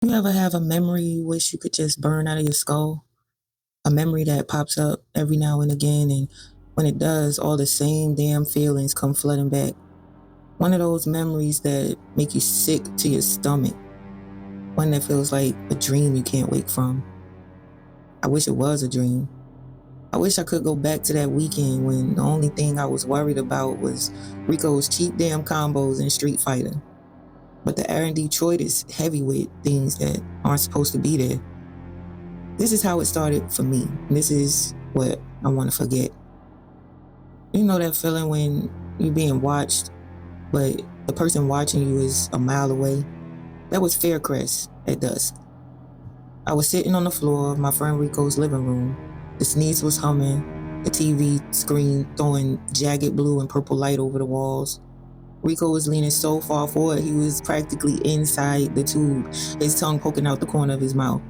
You ever have a memory you wish you could just burn out of your skull? A memory that pops up every now and again, and when it does, all the same damn feelings come flooding back. One of those memories that make you sick to your stomach. One that feels like a dream you can't wake from. I wish it was a dream. I wish I could go back to that weekend when the only thing I was worried about was Rico's cheap damn combos in Street Fighter. But the air in Detroit is heavy with things that aren't supposed to be there. This is how it started for me. This is what I want to forget. You know that feeling when you're being watched, but the person watching you is a mile away? That was Faircrest at dusk. I was sitting on the floor of my friend Rico's living room. The sneeze was humming, the TV screen throwing jagged blue and purple light over the walls. Rico was leaning so far forward he was practically inside the tube, his tongue poking out the corner of his mouth.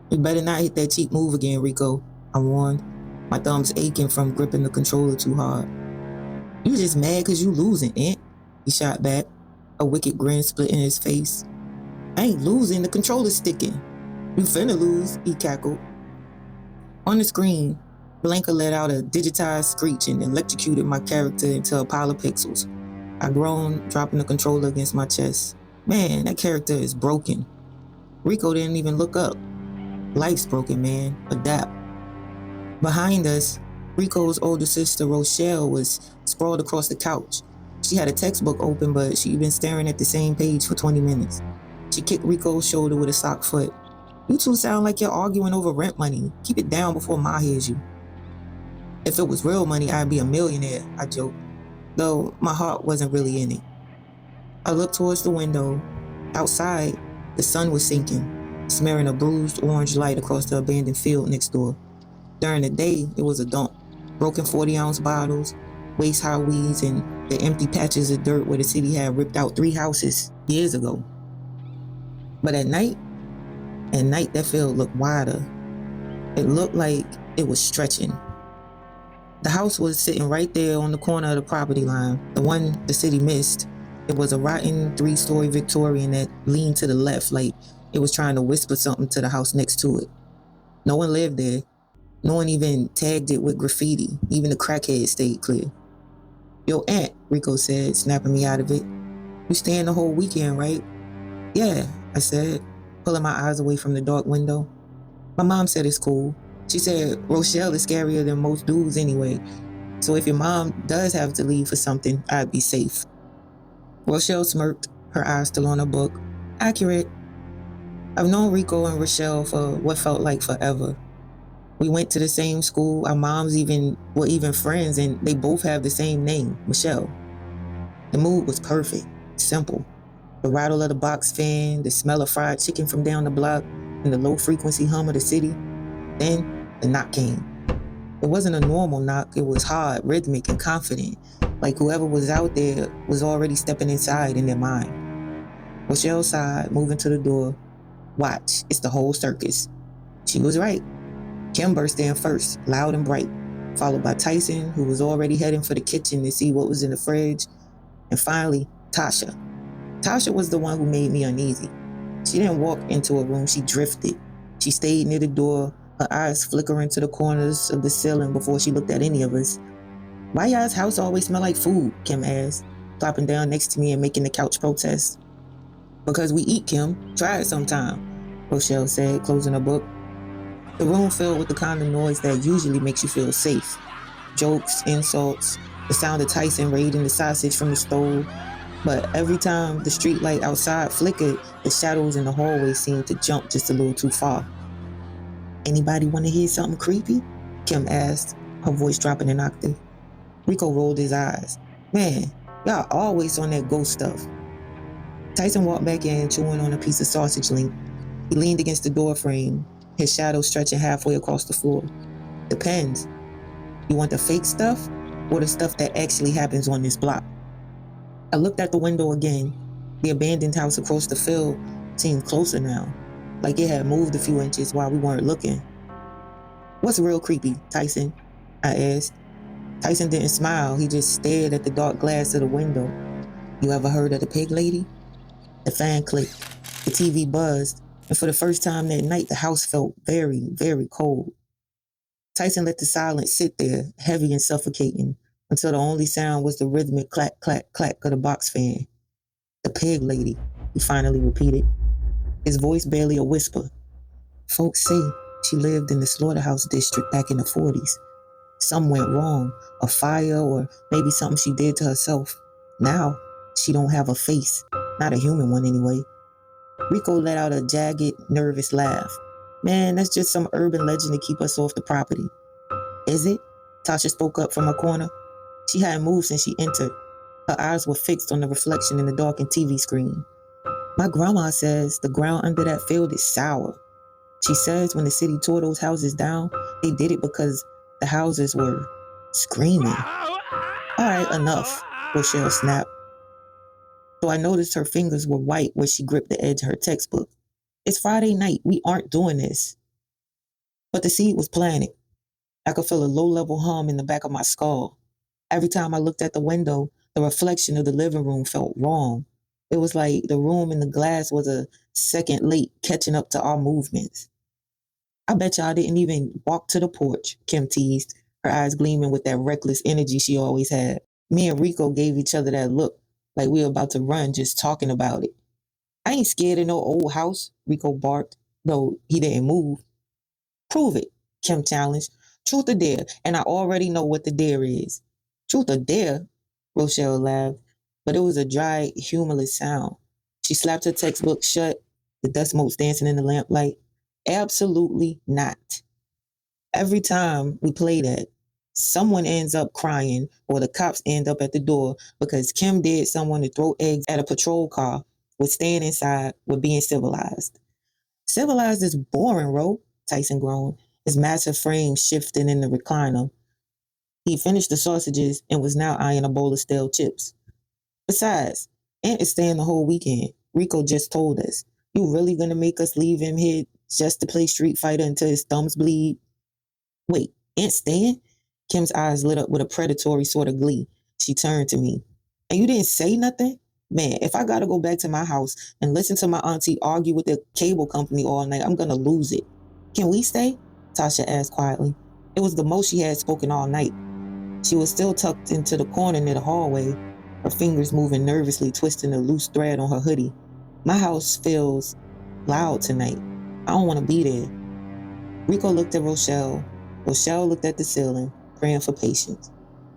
You better not hit that cheap move again, Rico, I warned, my thumbs aching from gripping the controller too hard. You just mad because you losing, Aunt, he shot back, a wicked grin splitting his face. I ain't losing, the controller's sticking. You finna lose, he cackled. On the screen, Blanca let out a digitized screech and electrocuted my character into a pile of pixels. I groaned, dropping the controller against my chest. Man, that character is broken. Rico didn't even look up. Life's broken, man. Adapt. Behind us, Rico's older sister, Rochelle, was sprawled across the couch. She had a textbook open, but she'd been staring at the same page for 20 minutes. She kicked Rico's shoulder with a sock foot. You two sound like you're arguing over rent money. Keep it down before Ma hears you. If it was real money, I'd be a millionaire, I joked, though my heart wasn't really in it. I looked towards the window. Outside, the sun was sinking, smearing a bruised orange light across the abandoned field next door. During the day, it was a dump. Broken 40-ounce bottles, waist-high weeds, and the empty patches of dirt where the city had ripped out 3 houses years ago. But at night that field looked wider. It looked like it was stretching. The house was sitting right there on the corner of the property line, the one the city missed. It was a rotten 3-story Victorian that leaned to the left like it was trying to whisper something to the house next to it. No one lived there. No one even tagged it with graffiti. Even the crackheads stayed clear. Yo, Aunt, Rico said, snapping me out of it. You staying the whole weekend, right? Yeah, I said, pulling my eyes away from the dark window. My mom said it's cool. She said Rochelle is scarier than most dudes anyway, so if your mom does have to leave for something, I'd be safe. Rochelle smirked, her eyes still on her book. Accurate. I've known Rico and Rochelle for what felt like forever. We went to the same school, our moms were even friends, and they both have the same name, Michelle. The mood was perfect, simple. The rattle of the box fan, the smell of fried chicken from down the block, and the low-frequency hum of the city. Then the knock came. It wasn't a normal knock, it was hard, rhythmic, and confident, like whoever was out there was already stepping inside in their mind. Rochelle sighed, moving to the door. Watch, it's the whole circus. She was right. Kim burst in first, loud and bright, followed by Tyson, who was already heading for the kitchen to see what was in the fridge, and finally, Tasha. Tasha was the one who made me uneasy. She didn't walk into a room, she drifted. She stayed near the door, her eyes flickering to the corners of the ceiling before she looked at any of us. Why y'all's house always smell like food? Kim asked, plopping down next to me and making the couch protest. Because we eat, Kim. Try it sometime, Rochelle said, closing her book. The room filled with the kind of noise that usually makes you feel safe. Jokes, insults, the sound of Tyson raiding the sausage from the stove. But every time the street light outside flickered, the shadows in the hallway seemed to jump just a little too far. Anybody want to hear something creepy? Kim asked, her voice dropping an octave. Rico rolled his eyes. Man, y'all always on that ghost stuff. Tyson walked back in, chewing on a piece of sausage link. He leaned against the door frame, his shadow stretching halfway across the floor. Depends. You want the fake stuff or the stuff that actually happens on this block? I looked at the window again. The abandoned house across the field seemed closer now, like it had moved a few inches while we weren't looking. What's real creepy, Tyson? I asked. Tyson didn't smile, he just stared at the dark glass of the window. You ever heard of the pig lady? The fan clicked. The TV buzzed, and for the first time that night, the house felt very, very cold. Tyson let the silence sit there, heavy and suffocating, until the only sound was the rhythmic clack, clack, clack of the box fan. The pig lady, he finally repeated, his voice barely a whisper. Folks say she lived in the slaughterhouse district back in the 40s. Something went wrong, a fire or maybe something she did to herself. Now, she don't have a face, not a human one anyway. Rico let out a jagged, nervous laugh. Man, that's just some urban legend to keep us off the property. Is it? Tasha spoke up from her corner. She hadn't moved since she entered. Her eyes were fixed on the reflection in the darkened TV screen. My grandma says the ground under that field is sour. She says when the city tore those houses down, they did it because the houses were screaming. All right, enough, Rochelle snapped. So I noticed her fingers were white where she gripped the edge of her textbook. It's Friday night. We aren't doing this. But the seed was planted. I could feel a low-level hum in the back of my skull. Every time I looked at the window, the reflection of the living room felt wrong. It was like the room in the glass was a second late catching up to our movements. I bet y'all didn't even walk to the porch, Kim teased, her eyes gleaming with that reckless energy she always had. Me and Rico gave each other that look, like we were about to run just talking about it. I ain't scared of no old house, Rico barked, though he didn't move. Prove it, Kim challenged. Truth or dare, and I already know what the dare is. Truth or dare, Rochelle laughed, but it was a dry, humorless sound. She slapped her textbook shut, the dust motes dancing in the lamplight. Absolutely not. Every time we play that, someone ends up crying or the cops end up at the door because Kim dared someone to throw eggs at a patrol car with staying inside with being civilized. Civilized is boring, Ro, Tyson groaned, his massive frame shifting in the recliner. He finished the sausages and was now eyeing a bowl of stale chips. Besides, Aunt is staying the whole weekend. Rico just told us. You really gonna make us leave him here just to play Street Fighter until his thumbs bleed? Wait, Aunt staying? Kim's eyes lit up with a predatory sort of glee. She turned to me. And you didn't say nothing? Man, if I gotta go back to my house and listen to my auntie argue with the cable company all night, I'm gonna lose it. Can we stay? Tasha asked quietly. It was the most she had spoken all night. She was still tucked into the corner near the hallway, her fingers moving nervously, twisting a loose thread on her hoodie. My house feels loud tonight. I don't want to be there. Rico looked at Rochelle. Rochelle looked at the ceiling, praying for patience.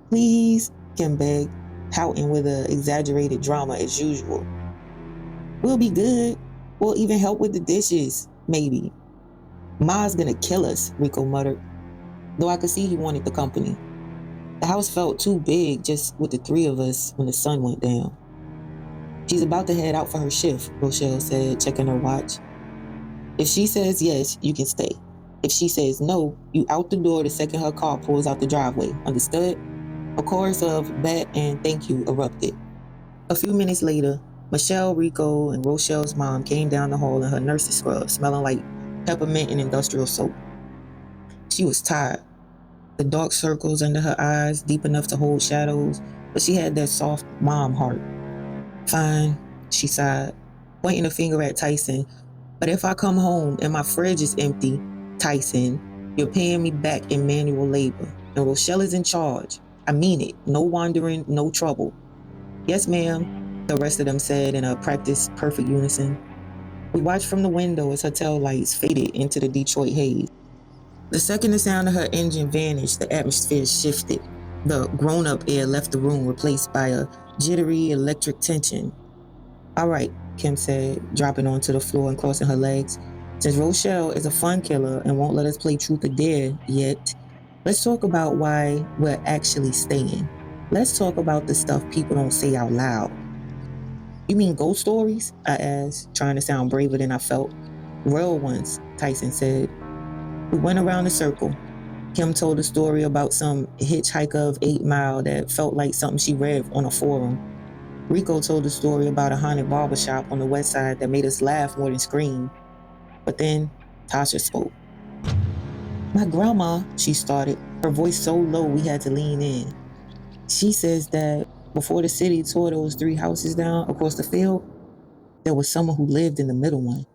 Please, Kim begged, pouting with an exaggerated drama as usual. We'll be good. We'll even help with the dishes, maybe. Ma's gonna kill us, Rico muttered, though I could see he wanted the company. The house felt too big just with the three of us when the sun went down. She's about to head out for her shift, Rochelle said, checking her watch. If she says yes, you can stay. If she says no, you out the door the second her car pulls out the driveway. Understood? A chorus of bet and thank you erupted. A few minutes later, Michelle, Rico, and Rochelle's mom came down the hall in her nurse's scrub, smelling like peppermint and industrial soap. She was tired. The dark circles under her eyes, deep enough to hold shadows, but she had that soft mom heart. Fine, she sighed, pointing a finger at Tyson. But if I come home and my fridge is empty, Tyson, you're paying me back in manual labor. And Rochelle is in charge. I mean it. No wandering, no trouble. Yes, ma'am, the rest of them said in a practiced perfect unison. We watched from the window as her tail lights faded into the Detroit haze. The second the sound of her engine vanished, the atmosphere shifted. The grown-up air left the room, replaced by a jittery electric tension. All right, Kim said, dropping onto the floor and crossing her legs. Since Rochelle is a fun killer and won't let us play truth or dare yet, let's talk about why we're actually staying. Let's talk about the stuff people don't say out loud. You mean ghost stories? I asked, trying to sound braver than I felt. Real ones, Tyson said. We went around the circle. Kim told a story about some hitchhiker of 8 Mile that felt like something she read on a forum. Rico told a story about a haunted barbershop on the west side that made us laugh more than scream. But then Tasha spoke. My grandma, she started, her voice so low we had to lean in. She says that before the city tore those 3 houses down across the field, There was someone who lived in the middle one.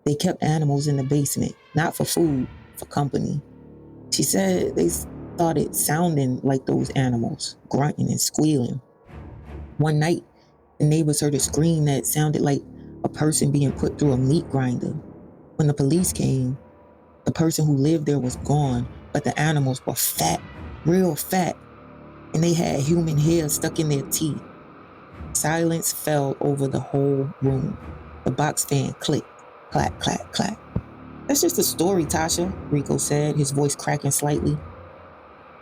They kept animals in the basement, not for food, for company. She said they started sounding like those animals, grunting and squealing. One night, the neighbors heard a scream that sounded like a person being put through a meat grinder. When the police came, the person who lived there was gone, but the animals were fat, real fat, and they had human hair stuck in their teeth. Silence fell over the whole room. The box fan clicked, clack, clack, clack. That's just a story, Tasha, Rico said, his voice cracking slightly.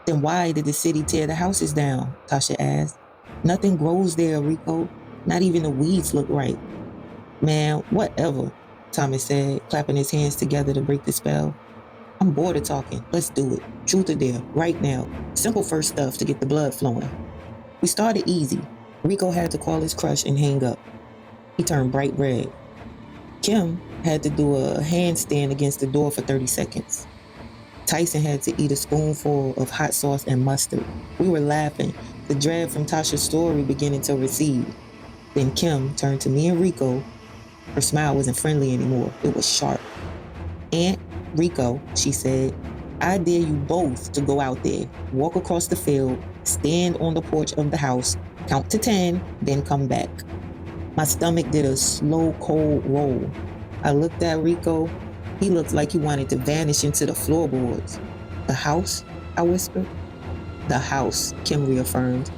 Then why did the city tear the houses down? Tasha asked. Nothing grows there, Rico. Not even the weeds look right. Man, whatever, Thomas said, clapping his hands together to break the spell. I'm bored of talking. Let's do it. Truth or dare, right now. Simple first stuff to get the blood flowing. We started easy. Rico had to call his crush and hang up. He turned bright red. Kim had to do a handstand against the door for 30 seconds. Tyson had to eat a spoonful of hot sauce and mustard. We were laughing, the dread from Tasha's story beginning to recede. Then Kim turned to me and Rico. Her smile wasn't friendly anymore. It was sharp. Aunt Rico, she said, I dare you both to go out there, walk across the field, stand on the porch of the house, count to 10, then come back. My stomach did a slow, cold roll. I looked at Rico. He looked like he wanted to vanish into the floorboards. The house? I whispered. The house, Kim reaffirmed.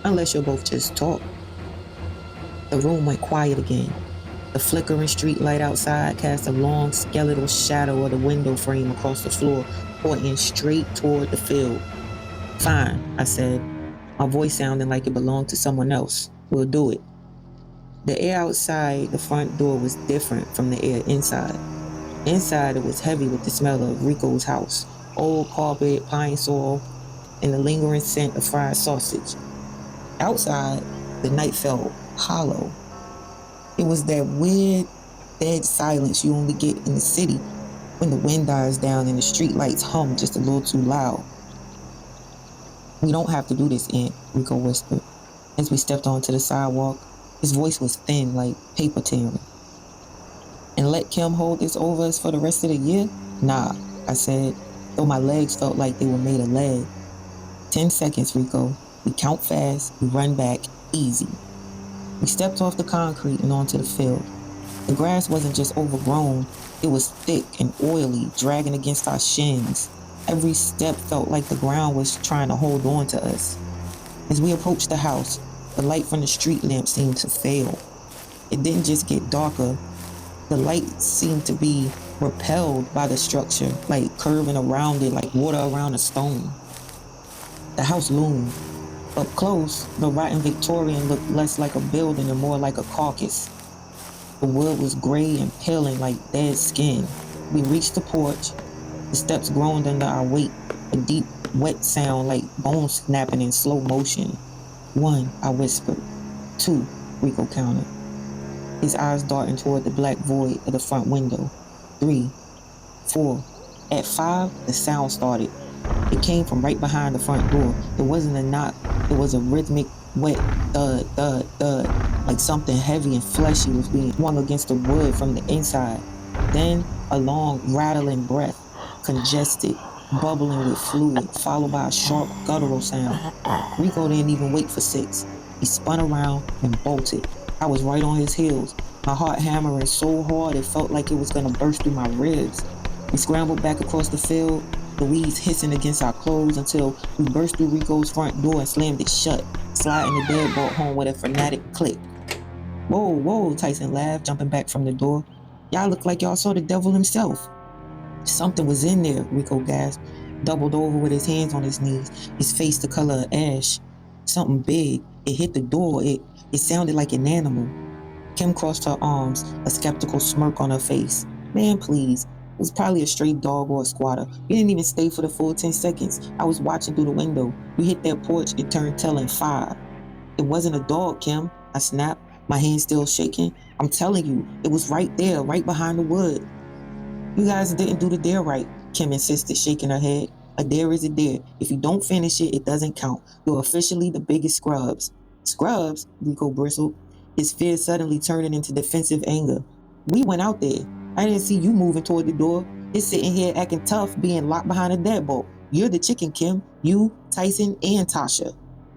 Unless you'll both just talk. The room went quiet again. The flickering street light outside cast a long skeletal shadow of the window frame across the floor, pointing straight toward the field. Fine, I said, my voice sounding like it belonged to someone else. We'll do it. The air outside the front door was different from the air inside. Inside, it was heavy with the smell of Rico's house, old carpet, pine soil, and the lingering scent of fried sausage. Outside, the night felt hollow. It was that weird, dead silence you only get in the city when the wind dies down and the street lights hum just a little too loud. We don't have to do this, Aunt, Rico whispered. As we stepped onto the sidewalk, his voice was thin like paper tearing. And let Kim hold this over us for the rest of the year? Nah, I said, though my legs felt like they were made of lead. 10 seconds, Rico. We count fast, we run back, easy. We stepped off the concrete and onto the field. The grass wasn't just overgrown, it was thick and oily, dragging against our shins. Every step felt like the ground was trying to hold on to us. As we approached the house, the light from the street lamp seemed to fail. It didn't just get darker, the light seemed to be repelled by the structure, like curving around it like water around a stone. The house loomed. Up close, the rotten Victorian looked less like a building and more like a carcass. The wood was gray and peeling like dead skin. We reached the porch. The steps groaned under our weight, a deep, wet sound like bones snapping in slow motion. 1, I whispered. 2, Rico counted. His eyes darting toward the black void of the front window. 3, 4. At 5, the sound started. It came from right behind the front door. It wasn't a knock. It was a rhythmic, wet thud, thud, thud, like something heavy and fleshy was being swung against the wood from the inside. Then a long, rattling breath, congested, bubbling with fluid, followed by a sharp, guttural sound. Rico didn't even wait for 6. He spun around and bolted. I was right on his heels, my heart hammering so hard it felt like it was going to burst through my ribs. We scrambled back across the field, the weeds hissing against our clothes until we burst through Rico's front door and slammed it shut, sliding the deadbolt home with a frenetic click. Whoa, whoa, Tyson laughed, jumping back from the door. Y'all look like y'all saw the devil himself. Something was in there, Rico gasped, doubled over with his hands on his knees, his face the color of ash. Something big. It hit the door. It sounded like an animal. Kim crossed her arms, a skeptical smirk on her face. Man, please. It was probably a stray dog or a squatter. We didn't even stay for the full 10 seconds. I was watching through the window. We hit that porch, it turned telling 5. It wasn't a dog, Kim, I snapped, my hand still shaking. I'm telling you, it was right there, right behind the wood. You guys didn't do the dare right, Kim insisted, shaking her head. A dare is a dare. If you don't finish it, it doesn't count. You're officially the biggest scrubs. Scrubs? Rico bristled. his fear suddenly turning into defensive anger. We went out there. I didn't see you moving toward the door. It's sitting here acting tough, being locked behind a deadbolt. You're the chicken, Kim. You, Tyson, and Tasha.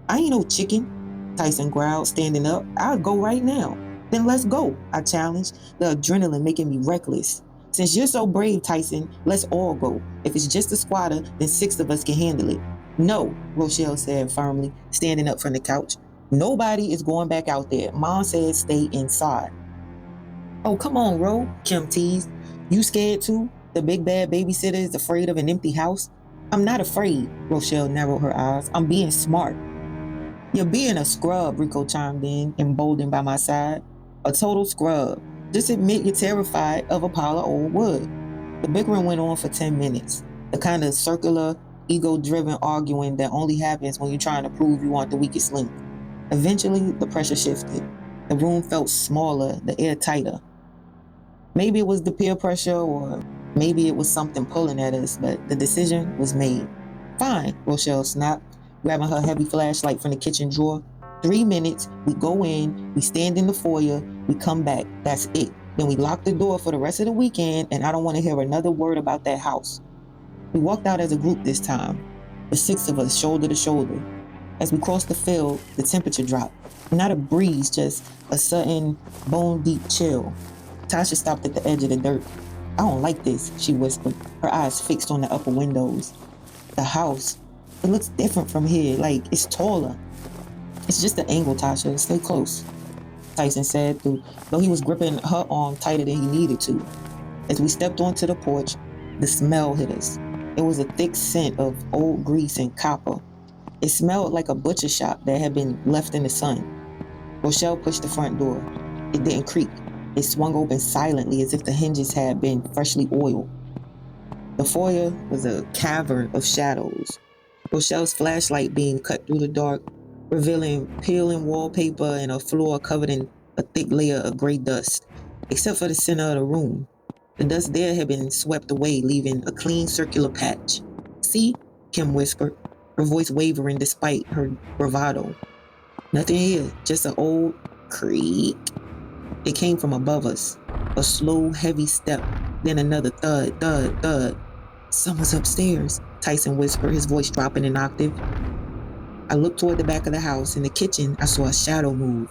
I ain't no chicken, Tyson growled, standing up. I'll go right now. Then let's go, I challenged, the adrenaline making me reckless. Since you're so brave, Tyson, let's all go. If it's just a squatter, then 6 of us can handle it. No, Rochelle said firmly, standing up from the couch. Nobody is going back out there. Mom said stay inside. Oh, come on, Ro, Kim teased. You scared too? The big bad babysitter is afraid of an empty house? I'm not afraid, Rochelle narrowed her eyes. I'm being smart. You're being a scrub, Rico chimed in, emboldened by my side. A total scrub. Just admit you're terrified of a pile of old wood. The bickering went on for 10 minutes. The kind of circular, ego-driven arguing that only happens when you're trying to prove you aren't the weakest link. Eventually, the pressure shifted. The room felt smaller, the air tighter. Maybe it was the peer pressure or maybe it was something pulling at us, but the decision was made. Fine, Rochelle snapped, grabbing her heavy flashlight from the kitchen drawer. 3 minutes, we go in, we stand in the foyer, we come back. That's it. Then we lock the door for the rest of the weekend, and I don't want to hear another word about that house. We walked out as a group this time, the 6 of us shoulder to shoulder. As we crossed the field, the temperature dropped. Not a breeze, just a sudden, bone-deep chill. Tasha stopped at the edge of the dirt. I don't like this, she whispered, her eyes fixed on the upper windows. The house, it looks different from here, like it's taller. It's just the angle, Tasha. Stay close, Tyson said, though he was gripping her arm tighter than he needed to. As we stepped onto the porch, the smell hit us. It was a thick scent of old grease and copper. It smelled like a butcher shop that had been left in the sun. Rochelle pushed the front door. It didn't creak. It swung open silently as if the hinges had been freshly oiled. The foyer was a cavern of shadows. Rochelle's flashlight beam cut through the dark, revealing peeling wallpaper and a floor covered in a thick layer of gray dust, except for the center of the room. The dust there had been swept away, leaving a clean circular patch. See? Kim whispered, her voice wavering despite her bravado. Nothing here, just an old creak. It came from above us. A slow, heavy step, then another thud, thud, thud. Someone's upstairs, Tyson whispered, his voice dropping an octave. I looked toward the back of the house. In the kitchen, I saw a shadow move.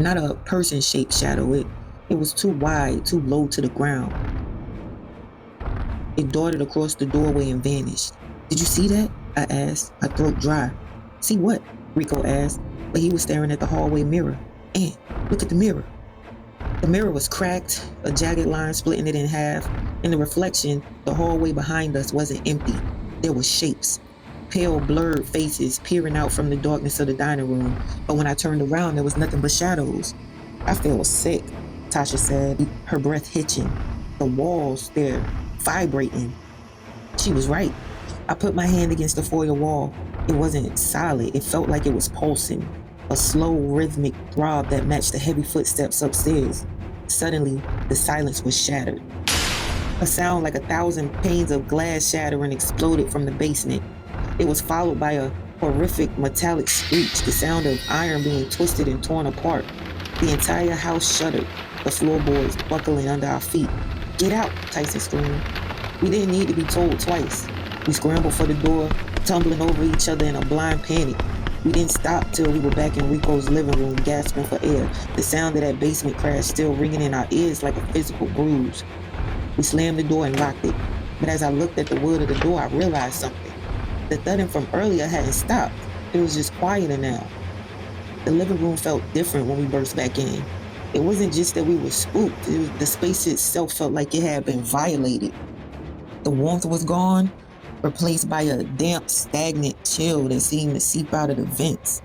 Not a person-shaped shadow. It was too wide, too low to the ground. It darted across the doorway and vanished. Did you see that? I asked, my throat dry. See what? Rico asked, but he was staring at the hallway mirror. And look at the mirror. The mirror was cracked, a jagged line splitting it in half. In the reflection, the hallway behind us wasn't empty. There were shapes, pale, blurred faces peering out from the darkness of the dining room. But when I turned around, there was nothing but shadows. I feel sick, Tasha said, her breath hitching. The walls, they're vibrating. She was right. I put my hand against the foyer wall. It wasn't solid. It felt like it was pulsing. A slow, rhythmic throb that matched the heavy footsteps upstairs. Suddenly, the silence was shattered. A sound like 1,000 panes of glass shattering exploded from the basement. It was followed by a horrific metallic screech, the sound of iron being twisted and torn apart. The entire house shuddered, the floorboards buckling under our feet. Get out, Tyson screamed. We didn't need to be told twice. We scrambled for the door, tumbling over each other in a blind panic. We didn't stop till we were back in Rico's living room, gasping for air, the sound of that basement crash still ringing in our ears like a physical bruise. We slammed the door and locked it, but as I looked at the wood of the door, I realized something. The thudding from earlier hadn't stopped. It was just quieter now. The living room felt different when we burst back in. It wasn't just that we were spooked. The space itself felt like it had been violated. The warmth was gone, replaced by a damp, stagnant chill that seemed to seep out of the vents.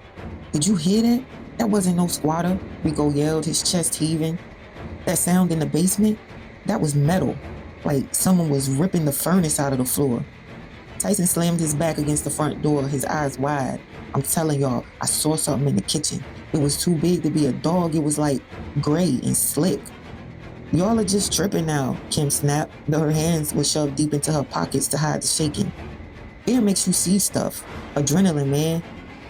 Did you hear that? That wasn't no squatter, Rico yelled, his chest heaving. That sound in the basement? That was metal, like someone was ripping the furnace out of the floor. Tyson slammed his back against the front door, his eyes wide. I'm telling y'all, I saw something in the kitchen. It was too big to be a dog. It was like gray and slick. Y'all are just tripping now, Kim snapped, though her hands were shoved deep into her pockets to hide the shaking. Fear makes you see stuff. Adrenaline, man.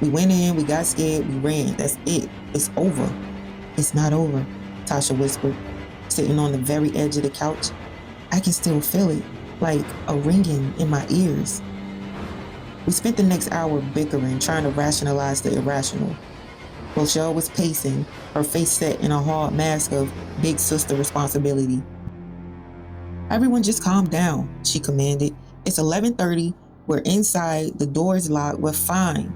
We went in, we got scared, we ran. That's it. It's over. It's not over, Tasha whispered, sitting on the very edge of the couch. I can still feel it, like a ringing in my ears. We spent the next hour bickering, trying to rationalize the irrational. Rochelle was pacing, her face set in a hard mask of big sister responsibility. Everyone just calm down, she commanded. It's 11:30, we're inside, the door is locked, we're fine.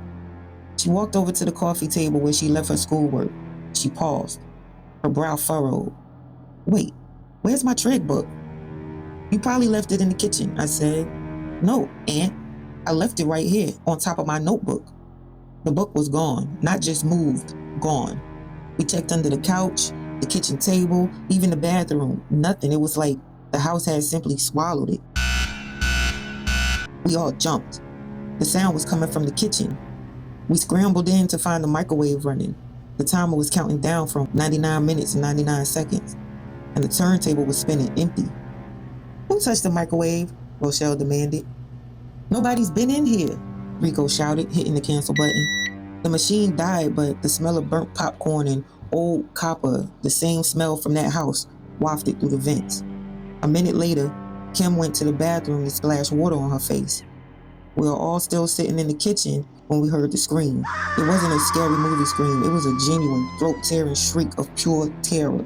She walked over to the coffee table where she left her schoolwork. She paused, her brow furrowed. Wait, where's my trade book? You probably left it in the kitchen, I said. No, Aunt. I left it right here, on top of my notebook. The book was gone, not just moved, gone. We checked under the couch, the kitchen table, even the bathroom. Nothing. It was like the house had simply swallowed it. We all jumped. The sound was coming from the kitchen. We scrambled in to find the microwave running. The timer was counting down from 99 minutes and 99 seconds, and the turntable was spinning empty. Who touched the microwave? Rochelle demanded. Nobody's been in here, Rico shouted, hitting the cancel button. The machine died, but the smell of burnt popcorn and old copper, the same smell from that house, wafted through the vents. A minute later, Kim went to the bathroom to splash water on her face. We were all still sitting in the kitchen when we heard the scream. It wasn't a scary movie scream. It was a genuine, throat-tearing shriek of pure terror.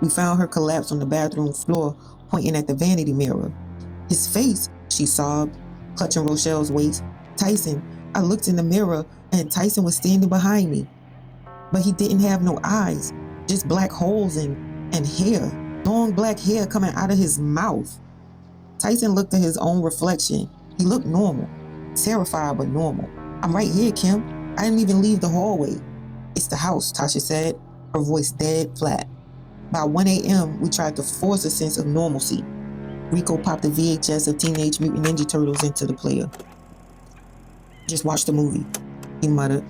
We found her collapsed on the bathroom floor, pointing at the vanity mirror. His face, she sobbed, clutching Rochelle's waist. Tyson, I looked in the mirror and Tyson was standing behind me. But he didn't have no eyes, just black holes and hair, long black hair coming out of his mouth. Tyson looked at his own reflection. He looked normal, terrified but normal. I'm right here, Kim. I didn't even leave the hallway. It's the house, Tasha said, her voice dead flat. By 1 a.m., we tried to force a sense of normalcy. Rico popped the VHS of Teenage Mutant Ninja Turtles into the player. Just watch the movie, he muttered.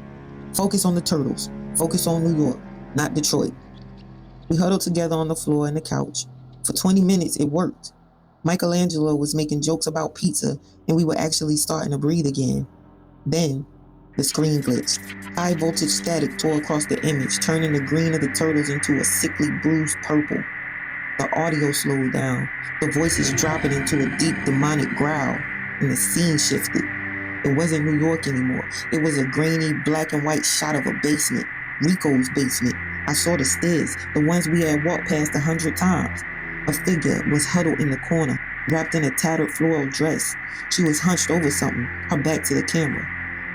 Focus on the turtles. Focus on New York, not Detroit. We huddled together on the floor and the couch. For 20 minutes, it worked. Michelangelo was making jokes about pizza, and we were actually starting to breathe again. Then, the screen glitched. High voltage static tore across the image, turning the green of the turtles into a sickly bruised purple. The audio slowed down, the voices dropping into a deep demonic growl, and the scene shifted. It wasn't New York anymore. It was a grainy black and white shot of a basement, Rico's basement. I saw the stairs, the ones we had walked past 100 times. A figure was huddled in the corner, wrapped in a tattered floral dress. She was hunched over something, her back to the camera.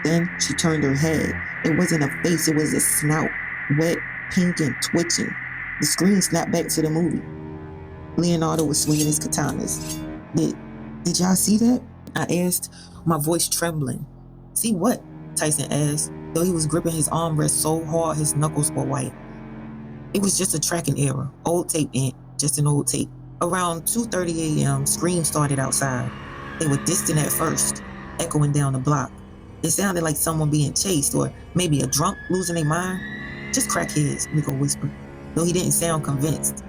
Then she turned her head. It wasn't a face, it was a snout, wet, pink, and twitching. The screen snapped back to the movie. Leonardo was swinging his katanas. Did y'all see that? I asked, my voice trembling. See what? Tyson asked, though he was gripping his armrest so hard his knuckles were white. It was just a tracking error. Old tape, Aunt. Just an old tape. Around 2:30 a.m., screams started outside. They were distant at first, echoing down the block. It sounded like someone being chased, or maybe a drunk losing their mind. Just crackheads, Rico whispered, though he didn't sound convinced.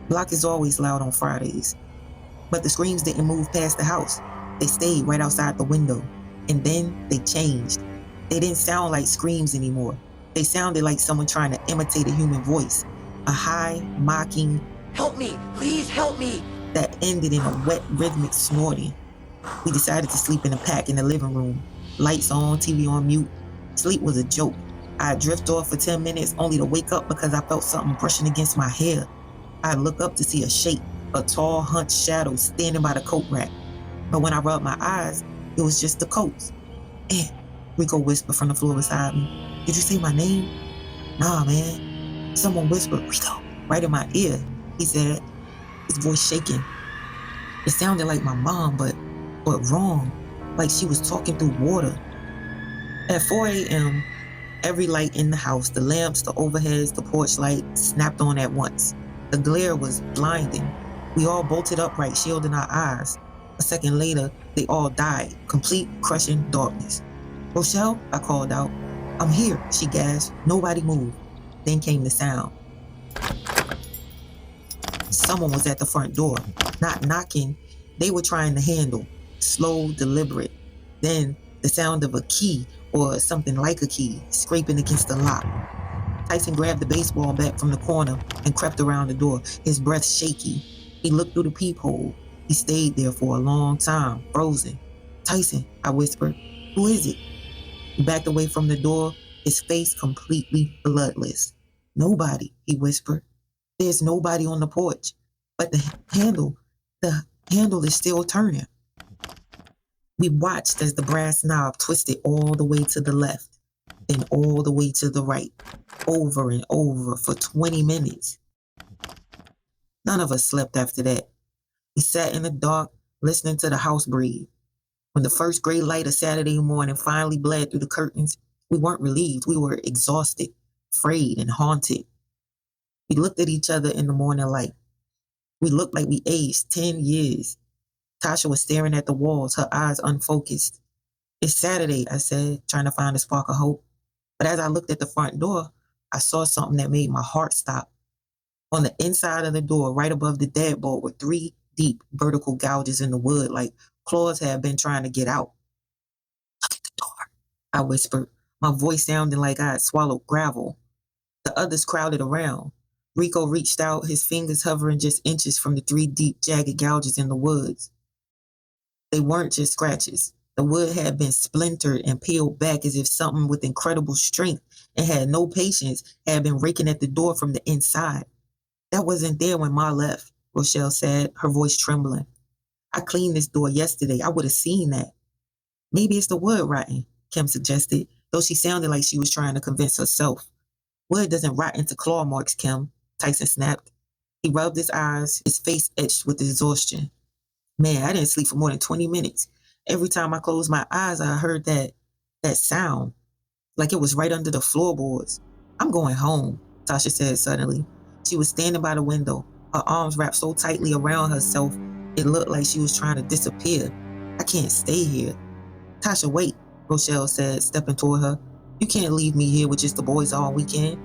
Block is always loud on Fridays. But the screams didn't move past the house. They stayed right outside the window. And then they changed. They didn't sound like screams anymore. They sounded like someone trying to imitate a human voice. A high, mocking, "Help me, please help me," that ended in a wet, rhythmic snorting. We decided to sleep in a pack in the living room. Lights on, TV on mute. Sleep was a joke. I'd drift off for 10 minutes only to wake up because I felt something brushing against my hair. I'd look up to see a shape, a tall, hunched shadow standing by the coat rack. But when I rubbed my eyes, it was just the coats. "Aunt," Rico whispered from the floor beside me. "Did you say my name?" "Nah, man." Someone whispered, "Rico," right in my ear. He said, his voice shaking. It sounded like my mom, but wrong, like she was talking through water. At 4 a.m., every light in the house, the lamps, the overheads, the porch light, snapped on at once. The glare was blinding. We all bolted upright, shielding our eyes. A second later, they all died, complete crushing darkness. "Rochelle," I called out. "I'm here," she gasped. Nobody moved. Then came the sound. Someone was at the front door, not knocking. They were trying to handle, slow, deliberate. Then the sound of a key, or something like a key, scraping against the lock. Tyson grabbed the baseball bat from the corner and crept around the door, his breath shaky. He looked through the peephole. He stayed there for a long time, frozen. Tyson, I whispered, who is it? He backed away from the door, his face completely bloodless. Nobody, he whispered. There's nobody on the porch, but the handle is still turning. We watched as the brass knob twisted all the way to the left, then all the way to the right, over and over for 20 minutes. None of us slept after that. We sat in the dark, listening to the house breathe. When the first gray light of Saturday morning finally bled through the curtains, we weren't relieved. We were exhausted, afraid, and haunted. We looked at each other in the morning light. We looked like we aged 10 years. Tasha was staring at the walls, her eyes unfocused. It's Saturday, I said, trying to find a spark of hope. But as I looked at the front door, I saw something that made my heart stop. On the inside of the door, right above the deadbolt, were 3 deep vertical gouges in the wood, like claws had been trying to get out. Look at the door, I whispered, my voice sounding like I had swallowed gravel. The others crowded around. Rico reached out, his fingers hovering just inches from the 3 deep, jagged gouges in the woods. They weren't just scratches. The wood had been splintered and peeled back as if something with incredible strength and had no patience had been raking at the door from the inside. That wasn't there when Ma left, Rochelle said, her voice trembling. I cleaned this door yesterday. I would have seen that. Maybe it's the wood rotting, Kim suggested, though she sounded like she was trying to convince herself. Wood doesn't rot into claw marks, Kim, Tyson snapped. He rubbed his eyes, his face etched with exhaustion. Man, I didn't sleep for more than 20 minutes. Every time I closed my eyes, I heard that sound, like it was right under the floorboards. I'm going home, Tasha said suddenly. She was standing by the window, her arms wrapped so tightly around herself, it looked like she was trying to disappear. I can't stay here. Tasha, wait, Rochelle said, stepping toward her. You can't leave me here with just the boys all weekend.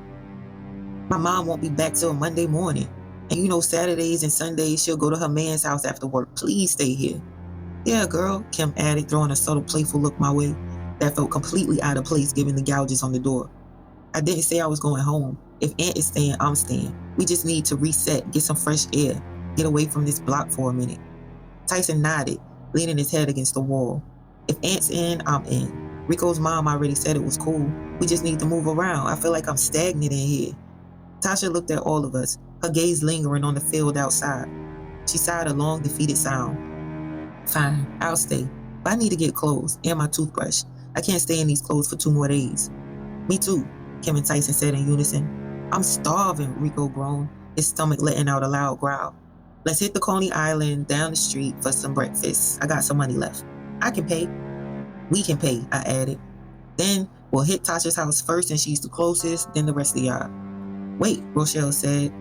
My mom won't be back till Monday morning. And you know, Saturdays and Sundays, she'll go to her man's house after work. Please stay here. Yeah, girl, Kim added, throwing a subtle, playful look my way that felt completely out of place given the gouges on the door. I didn't say I was going home. If Aunt is staying, I'm staying. We just need to reset, get some fresh air, get away from this block for a minute. Tyson nodded, leaning his head against the wall. If Aunt's in, I'm in. Rico's mom already said it was cool. We just need to move around. I feel like I'm stagnant in here. Tasha looked at all of us, her gaze lingering on the field outside. She sighed a long, defeated sound. Fine, I'll stay. But I need to get clothes and my toothbrush. I can't stay in these clothes for 2 more days. Me too, Kim and Tyson said in unison. I'm starving, Rico groaned, his stomach letting out a loud growl. Let's hit the Coney Island down the street for some breakfast. I got some money left. I can pay. We can pay, I added. Then we'll hit Tasha's house first and she's the closest, then the rest of y'all. Wait, Rochelle said,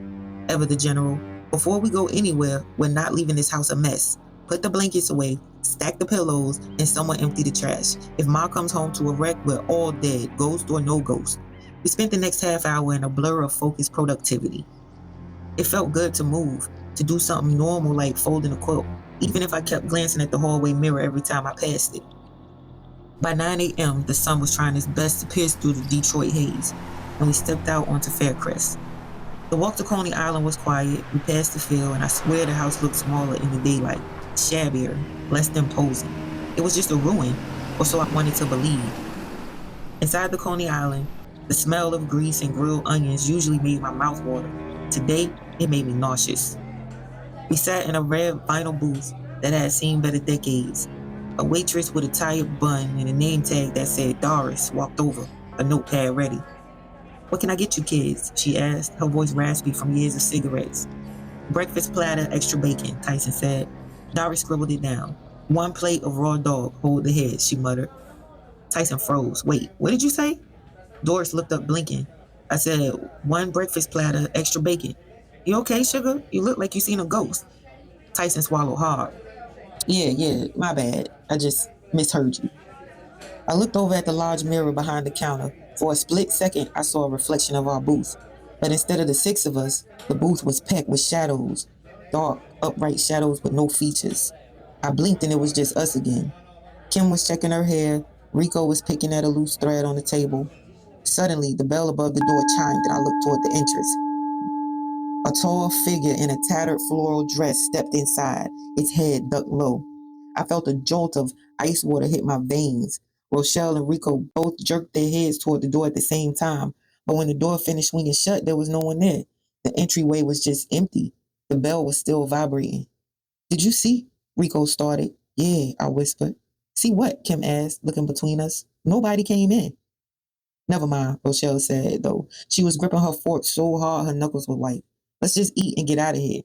ever the general. Before we go anywhere, we're not leaving this house a mess. Put the blankets away, stack the pillows, and someone empty the trash. If Ma comes home to a wreck, we're all dead, ghost or no ghost. We spent the next half hour in a blur of focused productivity. It felt good to move, to do something normal like folding a quilt, even if I kept glancing at the hallway mirror every time I passed it. By 9 a.m., the sun was trying its best to pierce through the Detroit haze, and we stepped out onto Faircrest. The walk to Coney Island was quiet. We passed the field, and I swear the house looked smaller in the daylight, shabbier, less imposing. It was just a ruin, or so I wanted to believe. Inside the Coney Island, the smell of grease and grilled onions usually made my mouth water. Today, it made me nauseous. We sat in a red vinyl booth that had seen better decades. A waitress with a tired bun and a name tag that said Doris walked over, a notepad ready. What can I get you kids? She asked, her voice raspy from years of cigarettes. Breakfast platter, extra bacon, Tyson said. Doris scribbled it down. 1 plate of raw dog, hold the head, she muttered. Tyson froze. Wait, what did you say? Doris looked up blinking. I said, 1 breakfast platter, extra bacon. You okay, sugar? You look like you seen a ghost. Tyson swallowed hard. Yeah, my bad. I just misheard you. I looked over at the large mirror behind the counter. For a split second, I saw a reflection of our booth. But instead of the 6 of us, the booth was packed with shadows. Dark, upright shadows with no features. I blinked and it was just us again. Kim was checking her hair. Rico was picking at a loose thread on the table. Suddenly, the bell above the door chimed and I looked toward the entrance. A tall figure in a tattered floral dress stepped inside, its head ducked low. I felt a jolt of ice water hit my veins. Rochelle and Rico both jerked their heads toward the door at the same time, but when the door finished swinging shut, there was no one there. The entryway was just empty. The bell was still vibrating. "Did you see?" Rico started. "Yeah," I whispered. "See what?" Kim asked, looking between us. "Nobody came in." "Never mind," Rochelle said, though she was gripping her fork so hard her knuckles were white. "Let's just eat and get out of here."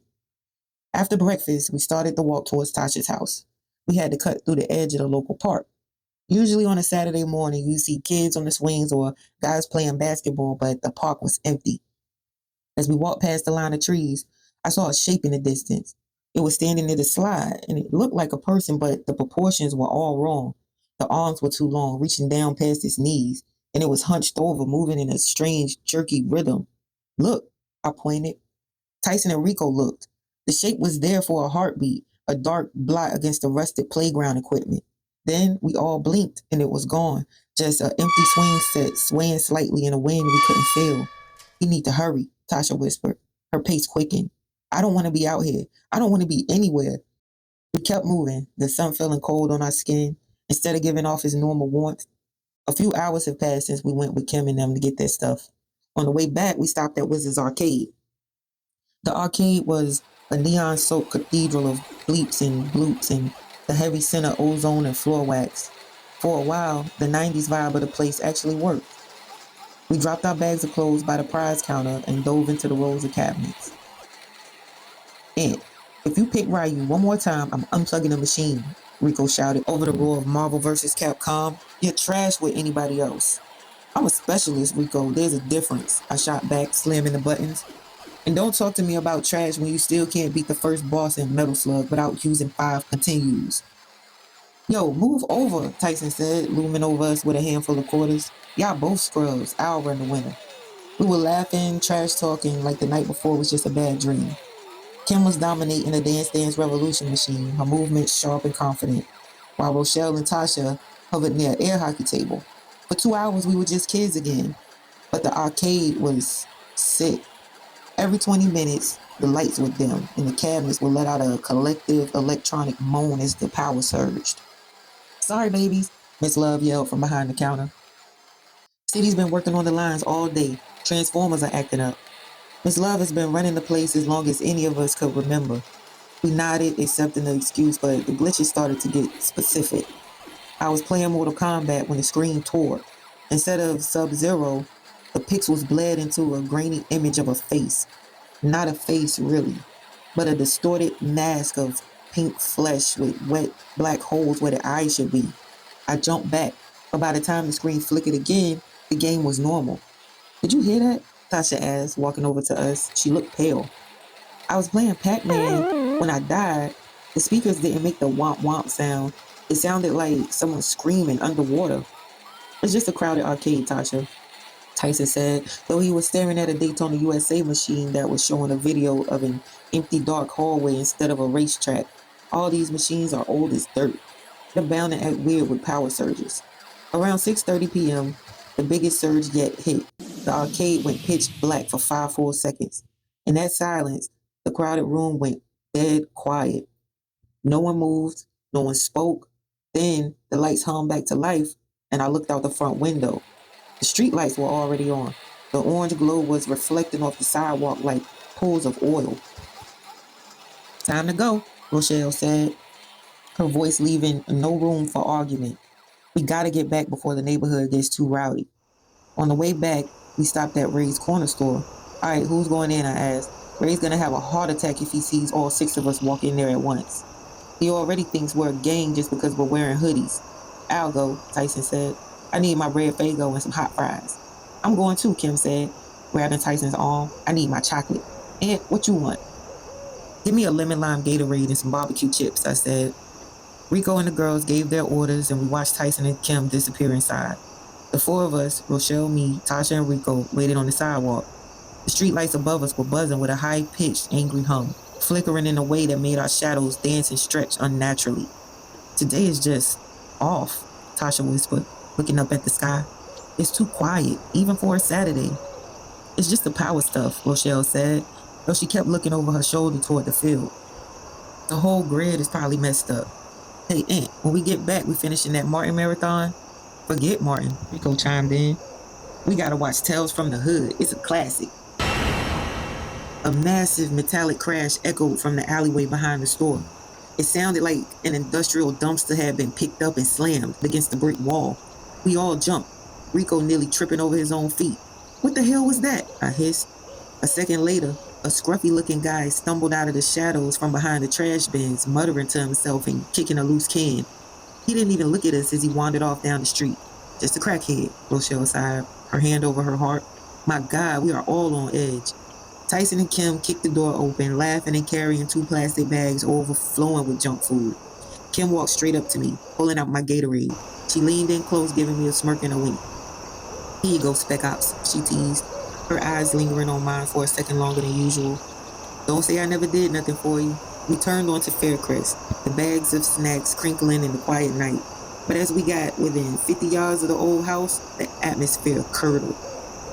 After breakfast, we started the walk towards Tasha's house. We had to cut through the edge of the local park. Usually on a Saturday morning, you see kids on the swings or guys playing basketball, but the park was empty. As we walked past the line of trees, I saw a shape in the distance. It was standing near the slide, and it looked like a person, but the proportions were all wrong. The arms were too long, reaching down past its knees, and it was hunched over, moving in a strange, jerky rhythm. "Look," I pointed. Tyson and Rico looked. The shape was there for a heartbeat, a dark blot against the rusted playground equipment. Then we all blinked, and it was gone. Just an empty swing set swaying slightly in a wind we couldn't feel. "We need to hurry," Tasha whispered. Her pace quickened. "I don't want to be out here. I don't want to be anywhere." We kept moving, the sun feeling cold on our skin instead of giving off its normal warmth. A few hours have passed since we went with Kim and them to get their stuff. On the way back, we stopped at Wizard's Arcade. The arcade was a neon-soaked cathedral of bleeps and bloops and the heavy scent of ozone and floor wax. For a while, the 90s vibe of the place actually worked. We dropped our bags of clothes by the prize counter and dove into the rows of cabinets. "And if you pick Ryu one more time, I'm unplugging the machine," Rico shouted over the roar of Marvel vs. Capcom. "You're trash with anybody else." "I'm a specialist, Rico. There's a difference," I shot back, slamming the buttons. "And don't talk to me about trash when you still can't beat the first boss in Metal Slug without using 5 continues." "Yo, move over," Tyson said, looming over us with a handful of quarters. "Y'all both scrubs. I'll run the winner." We were laughing, trash talking like the night before was just a bad dream. Kim was dominating the Dance Dance Revolution machine, her movements sharp and confident, while Rochelle and Tasha hovered near an air hockey table. For 2 hours, we were just kids again, but the arcade was sick. Every 20 minutes, the lights would dim, and the cabinets would let out a collective electronic moan as the power surged. "Sorry, babies," Miss Love yelled from behind the counter. "City's been working on the lines all day. Transformers are acting up." Miss Love has been running the place as long as any of us could remember. We nodded, accepting the excuse, but the glitches started to get specific. I was playing Mortal Kombat when the screen tore. Instead of Sub-Zero, the pixels bled into a grainy image of a face. Not a face, really, but a distorted mask of pink flesh with wet black holes where the eyes should be. I jumped back, but by the time the screen flickered again, the game was normal. "Did you hear that?" Tasha asked, walking over to us. She looked pale. "I was playing Pac-Man when I died. The speakers didn't make the womp womp sound. It sounded like someone screaming underwater." "It's just a crowded arcade, Tasha," Tyson said, though he was staring at a Daytona USA machine that was showing a video of an empty dark hallway instead of a racetrack. "All these machines are old as dirt. They're bound to act weird with power surges." Around 6:30 p.m., the biggest surge yet hit. The arcade went pitch black for 5 full seconds. In that silence, the crowded room went dead quiet. No one moved, no one spoke. Then the lights hummed back to life, and I looked out the front window. The street lights were already on. The orange glow was reflecting off the sidewalk like pools of oil. "Time to go," Rochelle said, her voice leaving no room for argument. "We gotta get back before the neighborhood gets too rowdy." On the way back, we stopped at Ray's corner store. "All right, who's going in?" I asked. "Ray's gonna have a heart attack if he sees all 6 of us walk in there at once. He already thinks we're a gang just because we're wearing hoodies." "I'll go," Tyson said. "I need my red Faygo and some hot fries." "I'm going too," Kim said, grabbing Tyson's arm. "I need my chocolate." "And what you want?" "Give me a lemon lime Gatorade and some barbecue chips," I said. Rico and the girls gave their orders, and we watched Tyson and Kim disappear inside. The 4 of us, Rochelle, me, Tasha, and Rico, waited on the sidewalk. The streetlights above us were buzzing with a high-pitched, angry hum, flickering in a way that made our shadows dance and stretch unnaturally. "Today is just off," Tasha whispered, looking up at the sky. It's too quiet, even for a Saturday. It's just the power stuff, Rochelle said, though she kept looking over her shoulder toward the field. The whole grid is probably messed up. Hey, Aunt, when we get back, we finishing that Martin marathon? Forget Martin, Rico chimed in. We gotta watch Tales from the Hood. It's a classic. A massive metallic crash echoed from the alleyway behind the store. It sounded like an industrial dumpster had been picked up and slammed against the brick wall. We all jumped, Rico nearly tripping over his own feet. What the hell was that? I hissed. A second later, a scruffy-looking guy stumbled out of the shadows from behind the trash bins, muttering to himself and kicking a loose can. He didn't even look at us as he wandered off down the street. Just a crackhead, Rochelle sighed, her hand over her heart. My God, we are all on edge. Tyson and Kim kicked the door open, laughing and carrying 2 plastic bags overflowing with junk food. Kim walked straight up to me, pulling out my Gatorade. She leaned in close, giving me a smirk and a wink. Here you go, Spec Ops, she teased, her eyes lingering on mine for a second longer than usual. Don't say I never did nothing for you. We turned onto Faircrest, the bags of snacks crinkling in the quiet night. But as we got within 50 yards of the old house, the atmosphere curdled.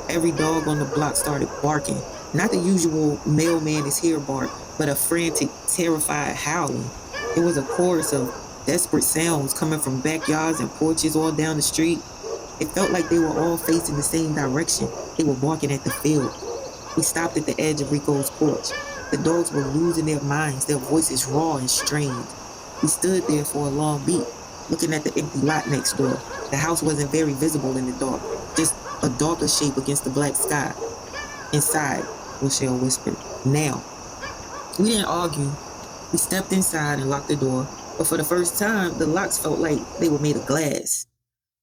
Every dog on the block started barking. Not the usual mailman is here bark, but a frantic, terrified howling. It was a chorus of desperate sounds coming from backyards and porches all down the street. It felt like they were all facing the same direction. They were barking at the field. We stopped at the edge of Rico's porch. The dogs were losing their minds, their voices raw and strained. We stood there for a long beat, looking at the empty lot next door. The house wasn't very visible in the dark, just a darker shape against the black sky. Inside, Rochelle whispered. Now. We didn't argue. We stepped inside and locked the door, but for the first time, the locks felt like they were made of glass.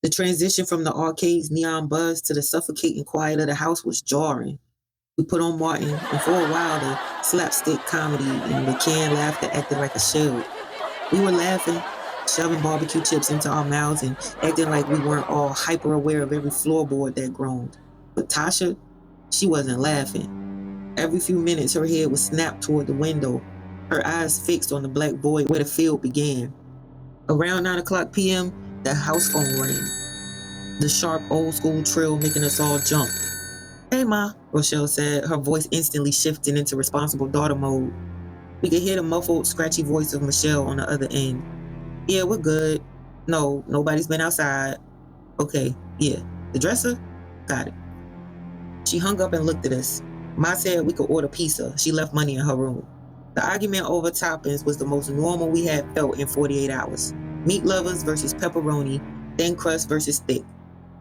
The transition from the arcade's neon buzz to the suffocating quiet of the house was jarring. We put on Martin, and for a while, the slapstick comedy and the canned laughter acted like a shield. We were laughing, shoving barbecue chips into our mouths and acting like we weren't all hyper aware of every floorboard that groaned. But Tasha, she wasn't laughing. Every few minutes, her head would snap toward the window, her eyes fixed on the black void where the field began. Around 9 o'clock p.m., the house phone rang. The sharp, old-school trill making us all jump. Hey, Ma, Rochelle said, her voice instantly shifting into responsible daughter mode. We could hear the muffled, scratchy voice of Michelle on the other end. Yeah, we're good. No, nobody's been outside. Okay, yeah. The dresser? Got it. She hung up and looked at us. Ma said we could order pizza. She left money in her room. The argument over toppings was the most normal we had felt in 48 hours. Meat lovers versus pepperoni, thin crust versus thick.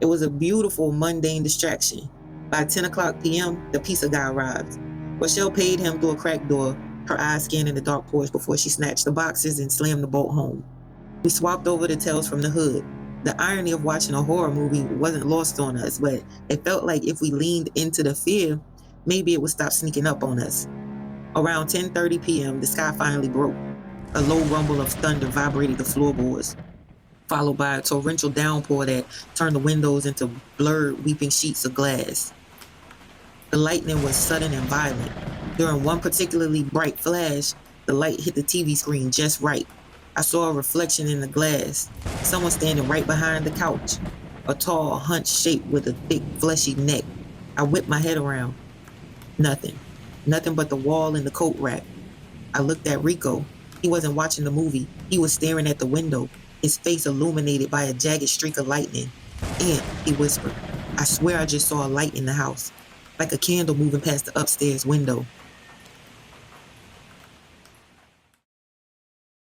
It was a beautiful, mundane distraction. By 10 o'clock p.m., the pizza guy arrived. Rochelle paid him through a cracked door, her eyes scanning the dark porch before she snatched the boxes and slammed the bolt home. We swapped over to Tales from the Hood. The irony of watching a horror movie wasn't lost on us, but it felt like if we leaned into the fear, maybe it would stop sneaking up on us. Around 10:30 p.m., the sky finally broke. A low rumble of thunder vibrated the floorboards, followed by a torrential downpour that turned the windows into blurred, weeping sheets of glass. The lightning was sudden and violent. During one particularly bright flash, the light hit the TV screen just right. I saw a reflection in the glass, someone standing right behind the couch, a tall, hunched shape with a thick, fleshy neck. I whipped my head around. Nothing but the wall and the coat rack. I looked at Rico. He wasn't watching the movie. He was staring at the window, his face illuminated by a jagged streak of lightning. Aunt, he whispered, I swear I just saw a light in the house, like a candle moving past the upstairs window.